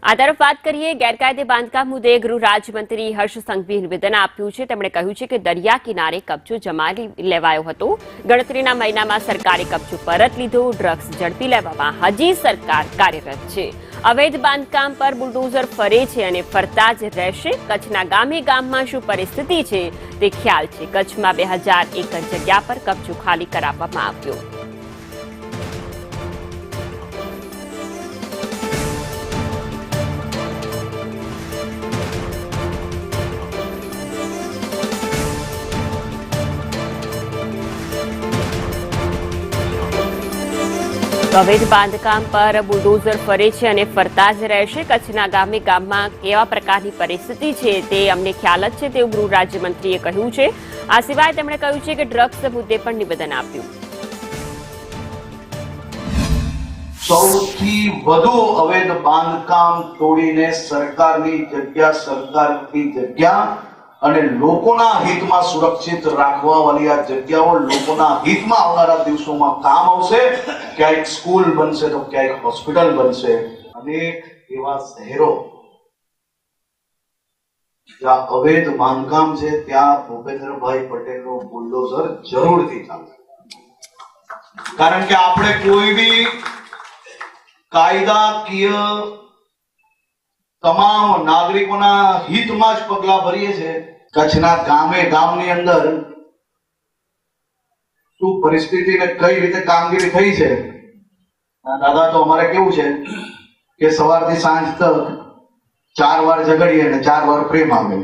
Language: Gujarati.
આ તરફ વાત કરીએ ગેરકાયદે બાંધકામ મુદ્દે ગૃહ રાજ્યમંત્રી હર્ષ સંઘવીએ નિવેદન આપ્યું છે। તેમણે કહ્યું છે કે દરિયા કિનારે કબજો જમાવી લેવાયો હતો। ગણતરીના મહિનામાં સરકારે કબજો પરત લીધો। ડ્રગ્સ ઝડપી લેવામાં હજી સરકાર કાર્યરત છે। અવૈધ બાંધકામ પર બુલડોઝર ફરે છે અને ફરતા જ રહેશે। કચ્છના ગામે ગામમાં શું પરિસ્થિતિ છે તે ખ્યાલ છે। કચ્છમાં 2000 એકર જગ્યા પર કબજો ખાલી કરાવવામાં આવ્યો। અવૈધ બાંધકામ પર બુલડોઝર ફરે છે અને ફરતા જ રહેશે। કચ્છના ગામે ગામમાં કેવા પ્રકારની પરિસ્થિતિ છે તે અમને ખ્યાલ જ છે તેવું ગૃહ રાજ્યમંત્રીએ કહ્યું છે। આ સિવાય તેમણે કહ્યું છે કે ડ્રગ્સ મુદ્દે પણ નિવેદન આપ્યું। સૌથી વધુ અવૈધ બાંધકામ તોડીને સરકારની જગ્યા અને લોકોના હિતમાં સુરક્ષિત રાખવા વાળી આ જગ્યાઓ લોકોના હિતમાં આવનારા દિવસોમાં કામ આવશે। ક્યાંક સ્કૂલ બનશે તો ક્યાંક હોસ્પિટલ બનશે। અનેક એવા શહેરો જ્યાં અવૈધ બાંધકામ છે ત્યાં ભૂપેન્દ્રભાઈ પટેલનો બુલડોઝર જરૂરથી ચાલશે। કારણ કે આપણે કોઈ બી કાયદાકીય તમામ નાગરિકોના હિતમાં જ પગલા ભરીએ છીએ। કચ્છના ગામે ગામની અંદર શું પરિસ્થિતિ ને કઈ રીતે કામગીરી થઈ છે। દાદા તો અમારે કેવું છે કે સવારથી સાંજ તક 4 વાર ઝઘડીએ અને 4 વાર પ્રેમ આવે।